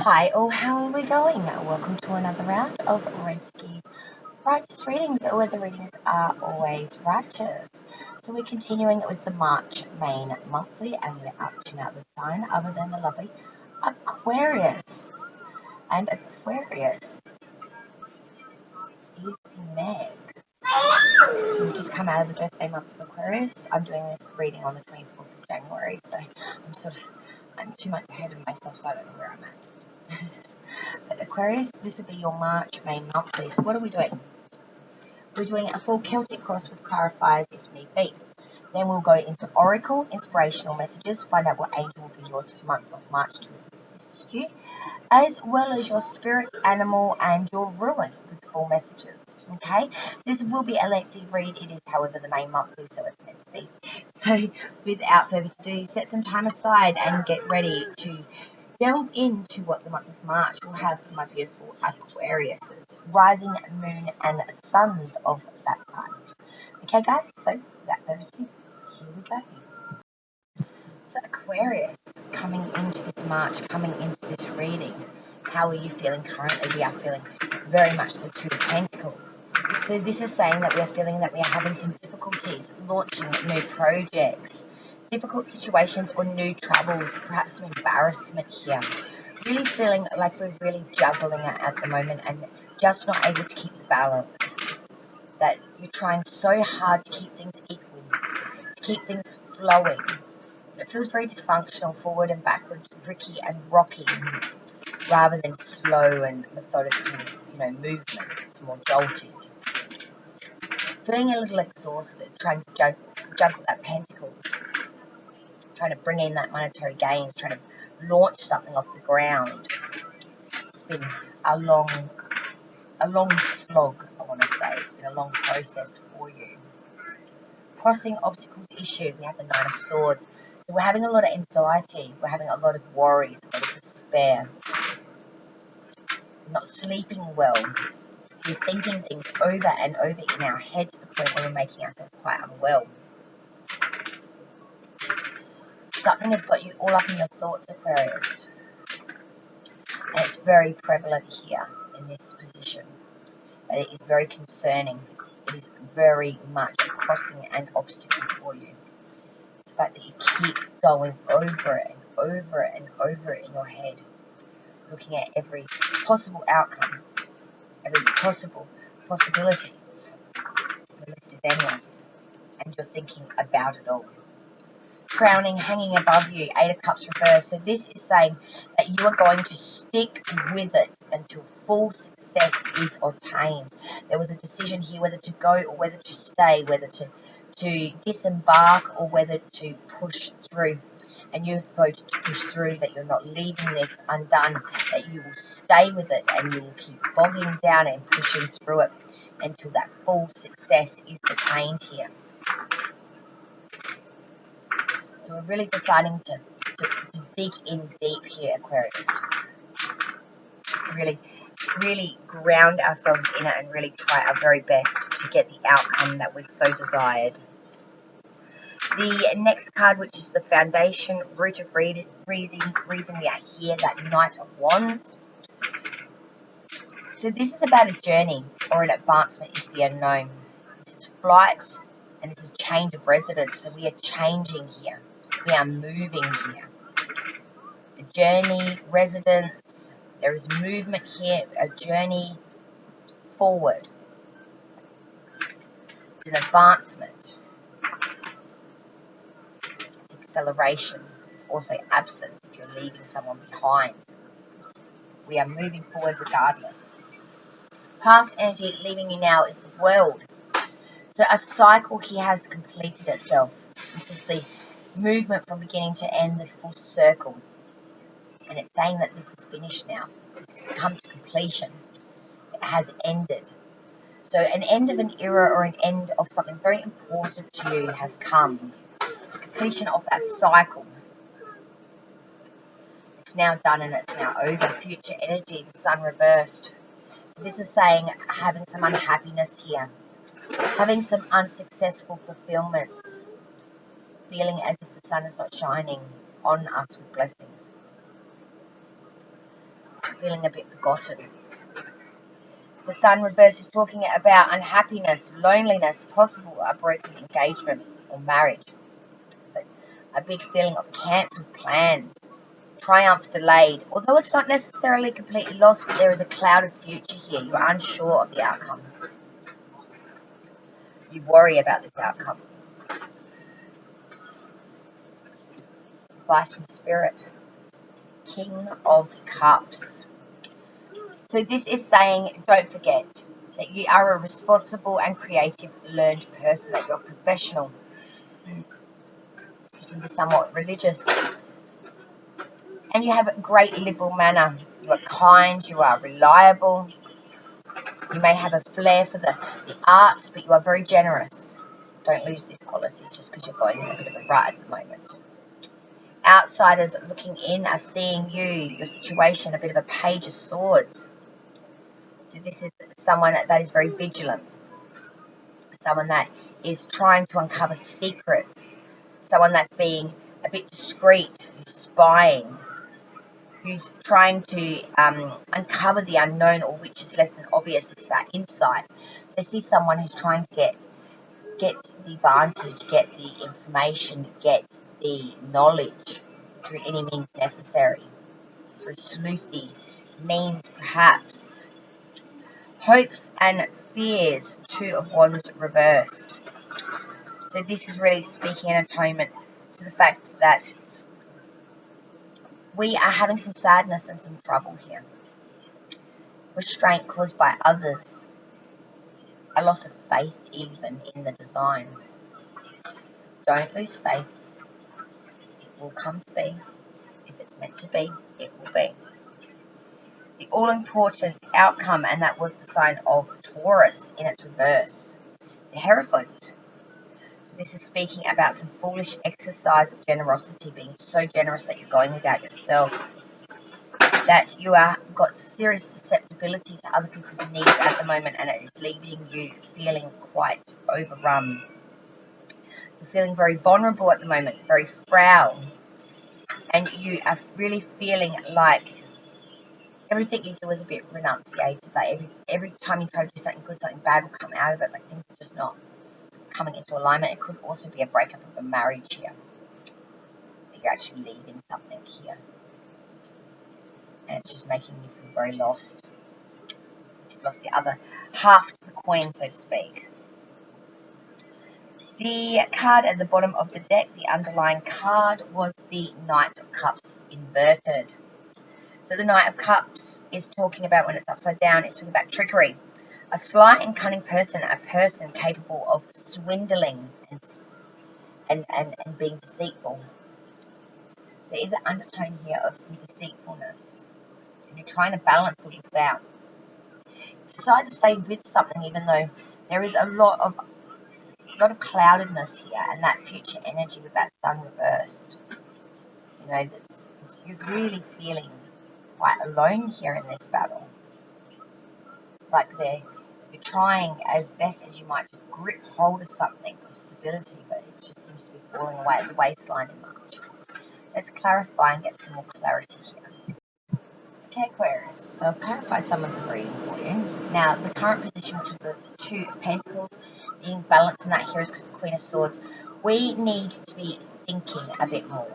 Hi, all, how are we going? Welcome to another round of Red Ski's Righteous Readings, where the readings are always righteous. So we're continuing with the March main monthly, and we're up to now the sign other than the lovely Aquarius. And Aquarius is next. So we've just come out of the birthday month of Aquarius. I'm doing this reading on the 24th of January, so I'm too much ahead of myself, so I don't know where I'm at. But Aquarius, this would be your March main monthly. So what are we doing? We're doing a full Celtic cross with clarifiers if need be. Then we'll go into Oracle, inspirational messages, find out what angel will be yours for the month of March to assist you, as well as your spirit, animal, and your ruin with full messages. Okay? This will be a lengthy read. It is, however, the main monthly, so it's meant to be. So without further ado, set some time aside and get ready to delve into what the month of March will have for my beautiful Aquariuses, rising moon and suns of that sign. Okay, guys, so without further ado, here we go. So Aquarius, coming into this March, coming into this reading, how are you feeling currently? We are feeling very much the Two of Pentacles. So this is saying that we are feeling that we are having some difficulties launching new projects, difficult situations or new troubles, perhaps some embarrassment here. Really feeling like we're really juggling it at the moment and just not able to keep the balance. That you're trying so hard to keep things equal, to keep things flowing. It feels very dysfunctional, forward and backwards, ricky and rocky, rather than slow and methodical, movement. It's more jolted. Feeling a little exhausted, trying to juggle that pentacles, trying to bring in that monetary gains, trying to launch something off the ground. It's been a long slog, I want to say. It's been a long process for you. Crossing obstacles issue, we have the Nine of Swords. So we're having a lot of anxiety, we're having a lot of worries, a lot of despair. We're not sleeping well. We're thinking things over and over in our head to the point where we're making ourselves quite unwell. Something has got you all up in your thoughts, Aquarius. And it's very prevalent here in this position. But it is very concerning. It is very much a crossing and obstacle for you. It's the fact that you keep going over it and over it and over it in your head, looking at every possible outcome, every possibility. The list is endless, and you're thinking about it all. Crowning hanging above you, Eight of Cups reversed. So this is saying that you are going to stick with it until full success is obtained. There was a decision here whether to go or whether to stay, whether to disembark or whether to push through. And you've voted to push through, that you're not leaving this undone, that you will stay with it and you will keep bogging down and pushing through it until that full success is attained here. So we're really deciding to dig in deep here, Aquarius. Really ground ourselves in it and really try our very best to get the outcome that we so desired. The next card, which is the foundation, root of reason we are here, that Knight of Wands. So this is about a journey or an advancement into the unknown. This is flight and this is change of residence. So we are changing here. We are moving here. A journey, residence, there is movement here, a journey forward. It's an advancement. It's acceleration. It's also absence if you're leaving someone behind. We are moving forward regardless. Past energy leaving you now is the world. So a cycle here has completed itself. This is the movement from beginning to end, the full circle. And it's saying that this is finished now. This has come to completion. It has ended. So an end of an era or an end of something very important to you has come. The completion of that cycle. It's now done and it's now over. Future energy, the sun reversed. So this is saying having some unhappiness here. Having some unsuccessful fulfillments. Feeling as if the sun is not shining on us with blessings. feeling a bit forgotten. The Sun reverse is talking about unhappiness, loneliness, possible a broken engagement or marriage. But a big feeling of cancelled plans, triumph delayed. Although it's not necessarily completely lost, but there is a clouded future here. You're unsure of the outcome. You worry about this outcome. Advice from Spirit. King of Cups. So this is saying, don't forget that you are a responsible and creative, learned person, that you're a professional. You can be somewhat religious. And you have a great liberal manner. You are kind, you are reliable. You may have a flair for the arts, but you are very generous. Don't lose these qualities just because you're going in a bit of a rut at the moment. Outsiders looking in are seeing you, your situation, a bit of a page of swords. So this is someone that is very vigilant. Someone that is trying to uncover secrets. Someone that's being a bit discreet, who's spying, who's trying to uncover the unknown, or which is less than obvious. It's about insight. They see someone who's trying to get the advantage, get the information, get the knowledge through any means necessary, through sleuthy means perhaps. Hopes and fears, 2 of Wands reversed. So this is really speaking in atonement to the fact that we are having some sadness and some trouble here. Restraint caused by others. A loss of faith even in the design. Don't lose faith. It will come to be. If it's meant to be, it will be. The all-important outcome, and that was the sign of Taurus in its reverse. The Hierophant. So this is speaking about some foolish exercise of generosity, being so generous that you're going without yourself, that you are got serious susceptibility to other people's needs at the moment, and it is leaving you feeling quite overrun. You're feeling very vulnerable at the moment, very frail, and you are really feeling like everything you do is a bit renunciated. Like every time you try to do something good, something bad will come out of it. Like things are just not coming into alignment. It could also be a breakup of a marriage here. You're actually leaving something here, and it's just making you feel very lost. You've lost the other half to the coin, so to speak. The card at the bottom of the deck, the underlying card, was the Knight of Cups inverted. So the Knight of Cups is talking about, when it's upside down, it's talking about trickery. A sly and cunning person, a person capable of swindling and being deceitful. So there is an undertone here of some deceitfulness. And you're trying to balance all this out. You decide to stay with something even though there is a lot of cloudedness here, and that future energy with that Sun reversed. You know, you're really feeling quite alone here in this battle. Like you're trying as best as you might to grip hold of something of stability, but it just seems to be falling away at the waistline in March. Let's clarify and get some more clarity here. Okay, Aquarius, so I've clarified someone's reading for you. Now, the current position, which was the 2 of Pentacles, being balanced in that here is because the Queen of Swords. We need to be thinking a bit more.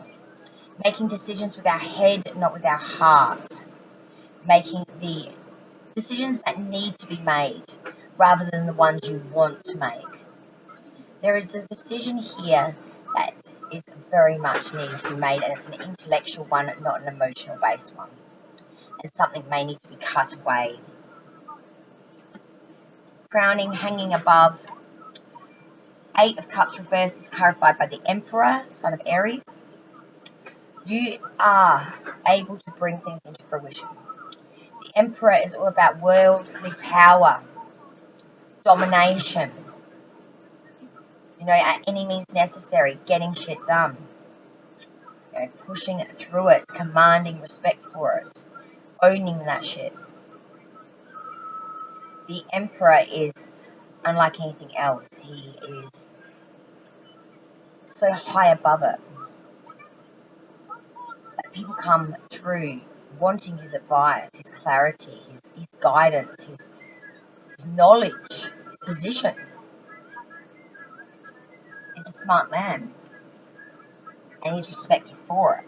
Making decisions with our head, not with our heart. Making the decisions that need to be made rather than the ones you want to make. There is a decision here that is very much needing to be made, and it's an intellectual one, not an emotional based one. And something may need to be cut away. Crowning, hanging above. 8 of Cups reversed is clarified by the Emperor, son of Aries. You are able to bring things into fruition. The Emperor is all about worldly power, domination, you know, at any means necessary, getting shit done, you know, pushing it through it, commanding respect for it, owning that shit. The Emperor is unlike anything else. He is so high above it that people come through wanting his advice, his clarity, his guidance, his knowledge, his position. He's a smart man, and he's respected for it.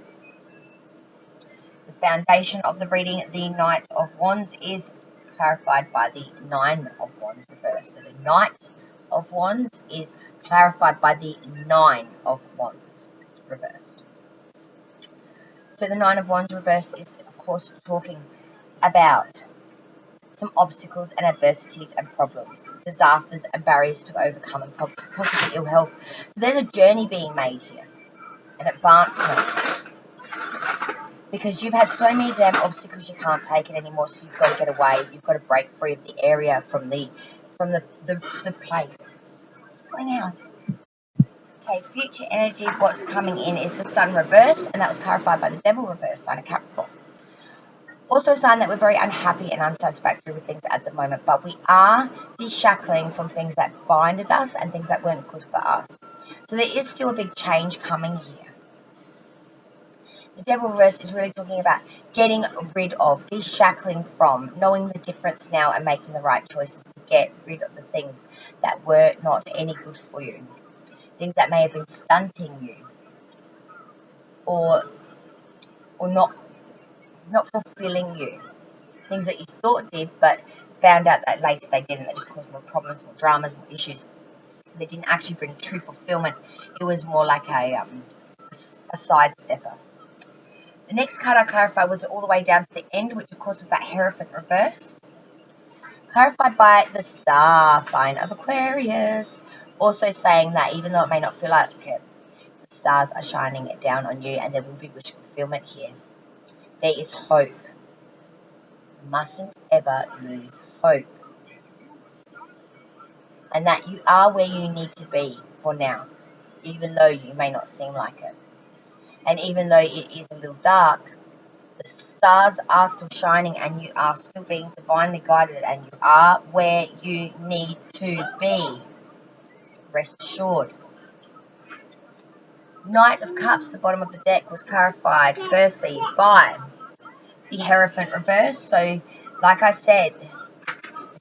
The foundation of the reading, the Knight of Wands, is clarified by the Nine of Wands reversed. So the Knight of Wands is clarified by the Nine of Wands reversed. So the Nine of Wands reversed is, of course, talking about some obstacles and adversities and problems, disasters and barriers to overcome, and possibly ill health. So there's a journey being made here, an advancement, because you've had so many damn obstacles you can't take it anymore. So you've got to get away. You've got to break free of the area, from the place. Right now. Okay, future energy. What's coming in is the Sun reversed, and that was clarified by the Devil reversed, sign of Capricorn. Also a sign that we're very unhappy and unsatisfactory with things at the moment, but we are de-shackling from things that binded us and things that weren't good for us. So there is still a big change coming here. The Devil reverse is really talking about getting rid of, de-shackling from, knowing the difference now and making the right choices to get rid of the things that were not any good for you. Things that may have been stunting you or not fulfilling you. Things that you thought did, but found out that later they didn't. They just caused more problems, more dramas, more issues. They didn't actually bring true fulfillment. It was more like a sidestepper. The next card I clarified was all the way down to the end, which of course was that Hierophant reverse. Clarified by the star sign of Aquarius. Also saying that even though it may not feel like it, the stars are shining down on you and there will be wish fulfillment here. There is hope. You mustn't ever lose hope. And that you are where you need to be for now, even though you may not seem like it. And even though it is a little dark, the stars are still shining and you are still being divinely guided and you are where you need to be. Rest assured. Knight of Cups, the bottom of the deck, was clarified firstly by the Hierophant reverse. So, like I said,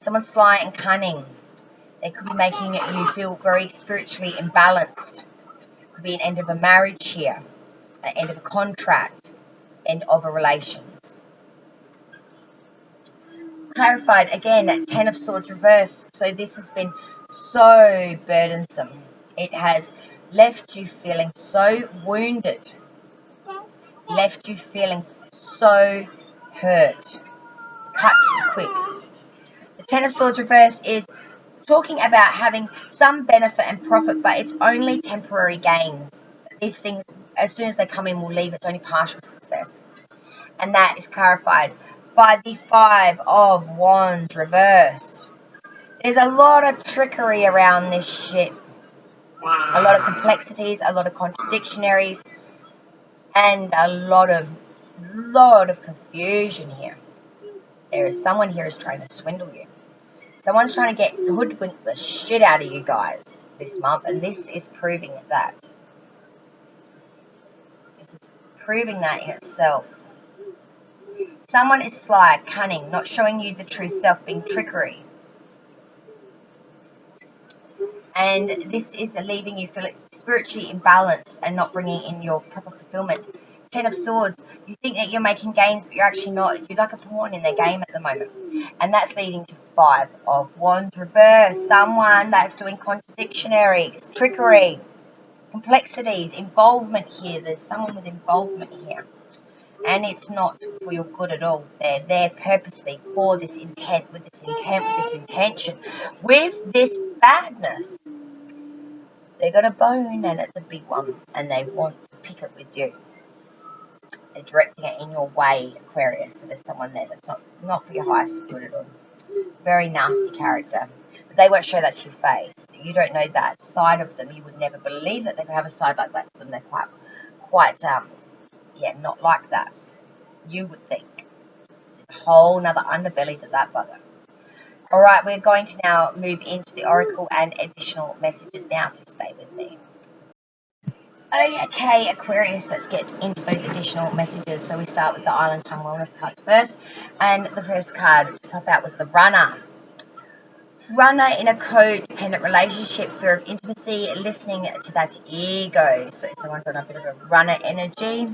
someone's sly and cunning. They could be making you feel very spiritually imbalanced. Could be an end of a marriage here, an end of a contract, end of a relations. Clarified again, Ten of Swords reverse. So this has been so burdensome. It has left you feeling so wounded, left you feeling so hurt, cut quick. The Ten of Swords reverse is talking about having some benefit and profit, but it's only temporary gains. These things, as soon as they come in, will leave. It's only partial success. And that is clarified by the Five of Wands reverse. There's a lot of trickery around this shit. A lot of complexities, a lot of contradictionaries, and a lot of confusion here. There is someone here who's trying to swindle you. Someone's trying to get hoodwink the shit out of you guys this month, and this is proving that. This is proving that in itself. Someone is sly, cunning, not showing you the true self, being trickery. And this is leaving you feeling spiritually imbalanced and not bringing in your proper fulfillment. Ten of Swords, you think that you're making gains, but you're actually not. You're like a pawn in their game at the moment. And that's leading to Five of Wands reverse. Someone that's doing contradictionaries, trickery, complexities, involvement here. There's someone with involvement here. And it's not for your good at all. They're there purposely for this intent, with this intent, with this intention, with this badness. They got a bone and it's a big one and they want to pick it with you. They're directing it in your way, Aquarius. So there's someone there that's not for your highest good at all. Very nasty character. But they won't show that to your face. You don't know that side of them. You would never believe that they could have a side like that to them. They're quite not like that. You would think. There's a whole nother underbelly to that bugger. Alright, we're going to now move into the oracle and additional messages now, so stay with me. Okay, Aquarius, let's get into those additional messages. So we start with the Island Time Wellness cards first. And the first card to pop out was the Runner. Runner in a codependent relationship, fear of intimacy, listening to that ego. So someone's got a bit of a runner energy.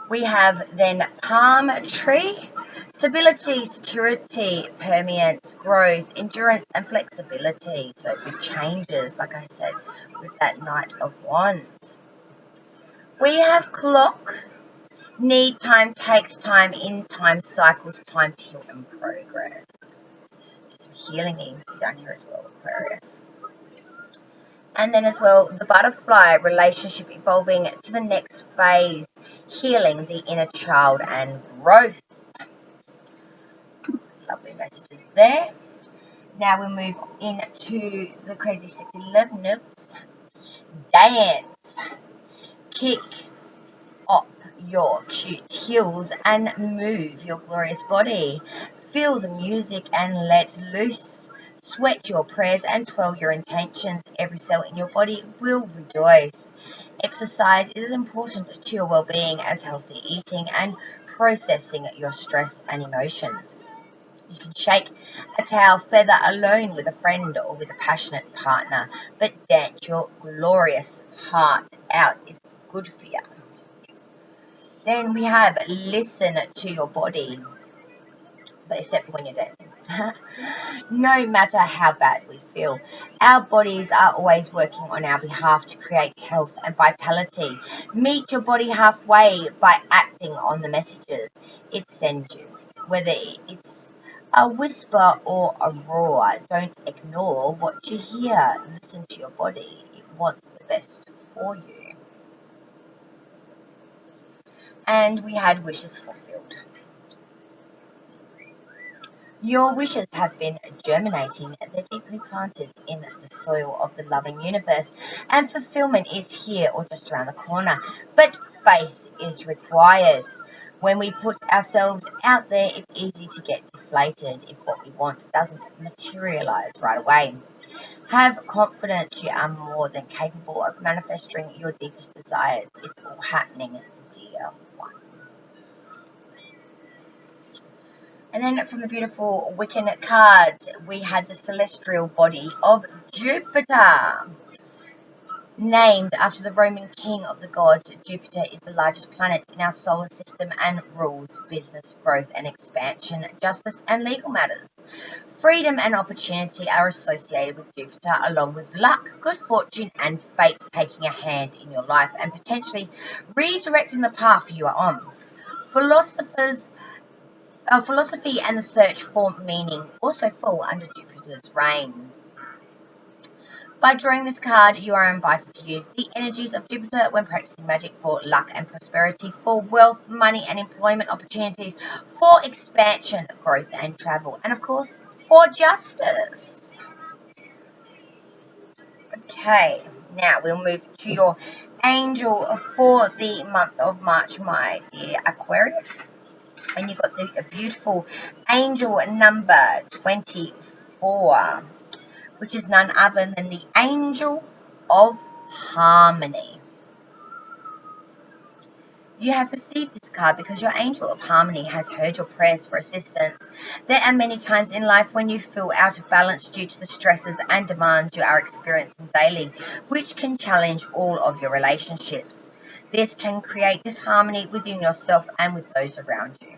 We have then Palm Tree. Stability, security, permeance, growth, endurance, and flexibility. So big changes, like I said, with that Knight of Wands. We have Clock. Need time, takes time, in time, cycles, time to heal and progress. Some healing needs down here as well, Aquarius. And then as well, the Butterfly, relationship evolving to the next phase, healing the inner child and growth. Lovely messages there. Now we move into the Crazy Sexy Love Notes. Dance. Kick up your cute heels and move your glorious body. Feel the music and let loose. Sweat your prayers and twirl your intentions. Every cell in your body will rejoice. Exercise is as important to your well-being as healthy eating and processing your stress and emotions. You can shake a tail feather alone with a friend or with a passionate partner, but dance your glorious heart out. It's good for you. Then we have listen to your body, but except when you're dancing. No matter how bad we feel, our bodies are always working on our behalf to create health and vitality. Meet your body halfway by acting on the messages it sends you, whether it's a whisper or a roar. Don't ignore what you hear. Listen to your body. It wants the best for you. And we had wishes fulfilled. Your wishes have been germinating. They're deeply planted in the soil of the loving universe, and fulfillment is here or just around the corner. But faith is required. When we put ourselves out there, it's easy to get deflated if what we want doesn't materialize right away. Have confidence, you are more than capable of manifesting your deepest desires. It's all happening, dear one. And then from the beautiful Wiccan cards, we had the celestial body of Jupiter. Named after the Roman king of the gods, Jupiter is the largest planet in our solar system and rules business, growth and expansion, justice and legal matters. Freedom and opportunity are associated with Jupiter, along with luck, good fortune, and fate taking a hand in your life and potentially redirecting the path you are on. Philosophy and the search for meaning also fall under Jupiter's reign. By drawing this card, you are invited to use the energies of Jupiter when practicing magic for luck and prosperity, for wealth, money, and employment opportunities, for expansion, growth, and travel, and of course, for justice. Okay, now we'll move to your angel for the month of March, my dear Aquarius. And you've got the beautiful angel number 24, which is none other than the angel of harmony. You have received this card because your angel of harmony has heard your prayers for assistance. There are many times in life when you feel out of balance due to the stresses and demands you are experiencing daily, which can challenge all of your relationships. This can create disharmony within yourself and with those around you.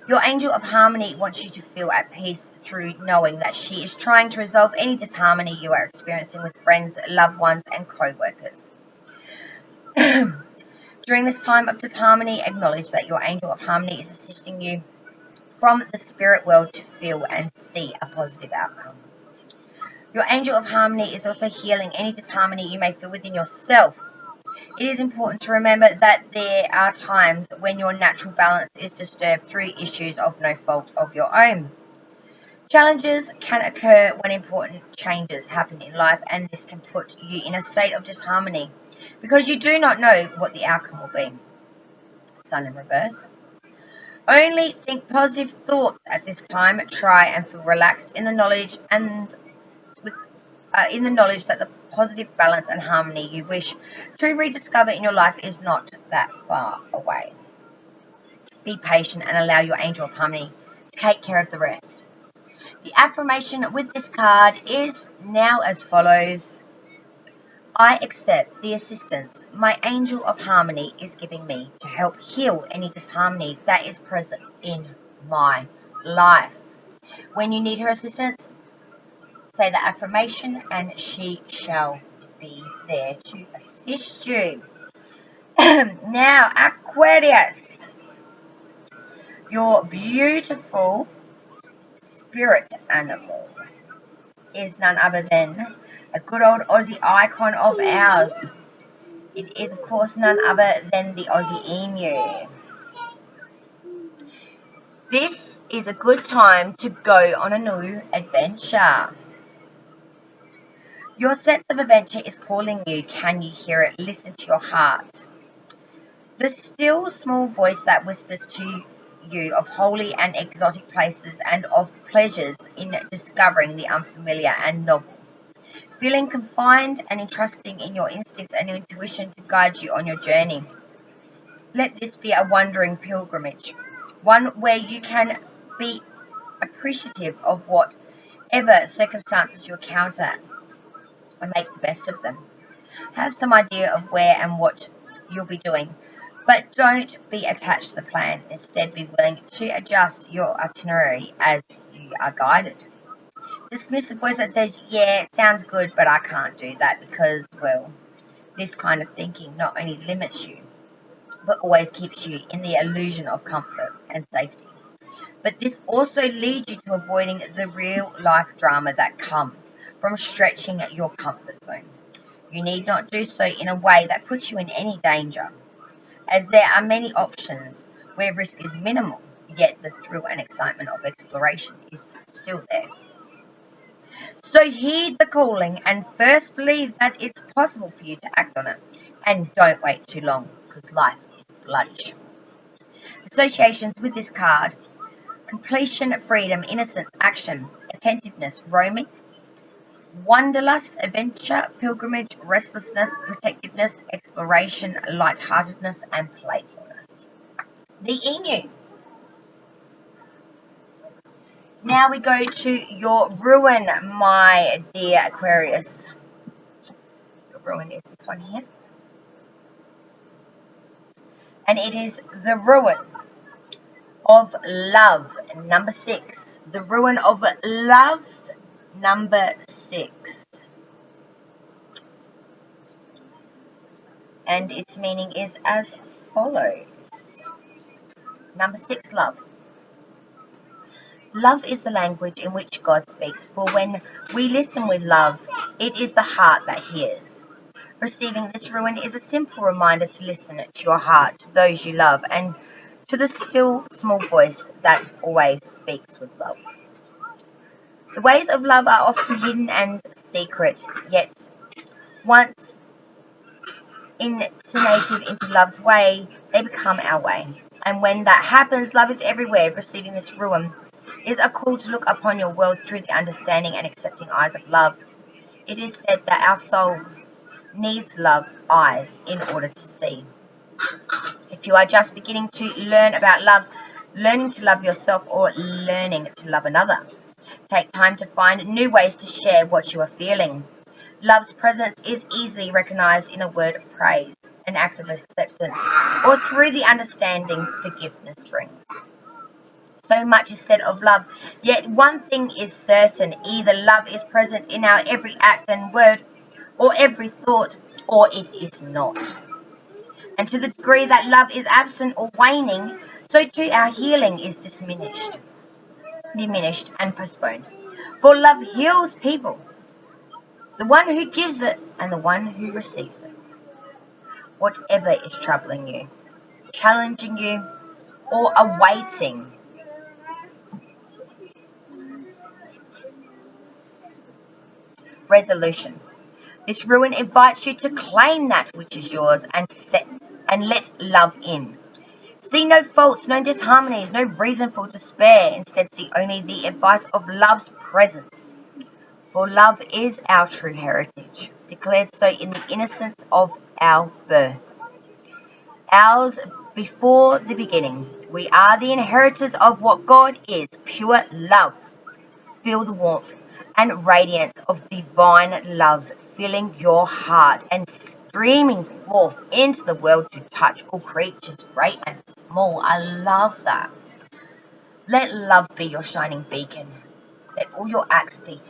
Your angel of harmony wants you to feel at peace through knowing that she is trying to resolve any disharmony you are experiencing with friends, loved ones, and co-workers. During this time of disharmony, acknowledge that your angel of harmony is assisting you from the spirit world to feel and see a positive outcome. Your angel of harmony is also healing any disharmony you may feel within yourself. It is important to remember that there are times when your natural balance is disturbed through issues of no fault of your own. Challenges can occur when important changes happen in life, and this can put you in a state of disharmony because you do not know what the outcome will be. Sun in reverse. Only think positive thoughts at this time. Try and feel relaxed in the knowledge and in the knowledge that the positive balance and harmony you wish to rediscover in your life is not that far away. Be patient and allow your angel of harmony to take care of the rest. The affirmation with this card is now as follows. I accept the assistance my angel of harmony is giving me to help heal any disharmony that is present in my life. When you need her assistance, say the affirmation and she shall be there to assist you. Now, Aquarius, your beautiful spirit animal is none other than a good old Aussie icon of ours. It is, of course, none other than the Aussie emu. This is a good time to go on a new adventure. Your sense of adventure is calling you. Can you hear it? Listen to your heart. The still small voice that whispers to you of holy and exotic places and of pleasures in discovering the unfamiliar and novel. Feeling confined and entrusting in your instincts and intuition to guide you on your journey. Let this be a wandering pilgrimage, one where you can be appreciative of whatever circumstances you encounter and make the best of them. Have some idea of where and what you'll be doing, but don't be attached to the plan. Instead, be willing to adjust your itinerary as you are guided. Dismiss the voice that says, yeah, it sounds good, but I can't do that because, well, this kind of thinking not only limits you, but always keeps you in the illusion of comfort and safety. But this also leads you to avoiding the real life drama that comes from stretching your comfort zone. You need not do so in a way that puts you in any danger, as there are many options where risk is minimal, yet the thrill and excitement of exploration is still there. So heed the calling and first believe that it's possible for you to act on it. And don't wait too long, because life is bloody short. Associations with this card: completion, freedom, innocence, action, attentiveness, roaming, wanderlust, adventure, pilgrimage, restlessness, protectiveness, exploration, lightheartedness, and playfulness. The emu. Now we go to your ruin, my dear Aquarius. Your ruin is this one here. And it is the ruin of love, number 6. The ruin of love, number 6. And its meaning is as follows. Number 6, love. Love is the language in which God speaks, for when we listen with love, it is the heart that hears. Receiving this ruin is a simple reminder to listen to your heart, to those you love, and to the still small voice that always speaks with love. The ways of love are often hidden and secret, yet once intimated into love's way, they become our way. And when that happens, love is everywhere. Receiving this ruin is a call to look upon your world through the understanding and accepting eyes of love. It is said that our soul needs love eyes in order to see. If you are just beginning to learn about love, learning to love yourself, or learning to love another, take time to find new ways to share what you are feeling. Love's presence is easily recognized in a word of praise, an act of acceptance, or through the understanding forgiveness brings. So much is said of love, yet one thing is certain: either love is present in our every act and word, or every thought, or it is not. And to the degree that love is absent or waning, so too our healing is diminished and postponed. For love heals people, the one who gives it and the one who receives it. Whatever is troubling you, challenging you, or awaiting, resolution. This ruin invites you to claim that which is yours and let love in. See no faults, no disharmonies, no reason for despair. Instead, see only the advice of love's presence. For love is our true heritage, declared so in the innocence of our birth. Ours before the beginning. We are the inheritors of what God is, pure love. Feel the warmth and radiance of divine love filling your heart and streaming forth into the world to touch all creatures, great and small. I love that. Let love be your shining beacon. Let all your acts be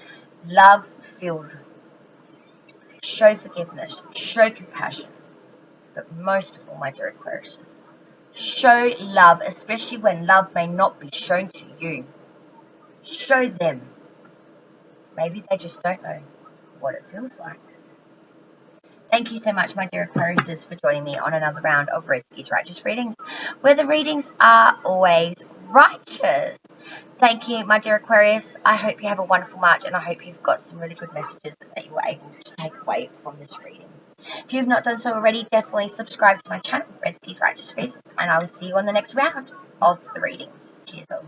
love-filled. Show forgiveness, show compassion, but most of all, my dear Aquarius, show love, especially when love may not be shown to you. Show them. Maybe they just don't know what it feels like. Thank you so much, my dear Aquarius, for joining me on another round of Redski's Righteous Readings, where the readings are always righteous. Thank you, my dear Aquarius. I hope you have a wonderful March, and I hope you've got some really good messages that you were able to take away from this reading. If you have not done so already, definitely subscribe to my channel, Redski's Righteous Readings, and I will see you on the next round of the readings. Cheers all.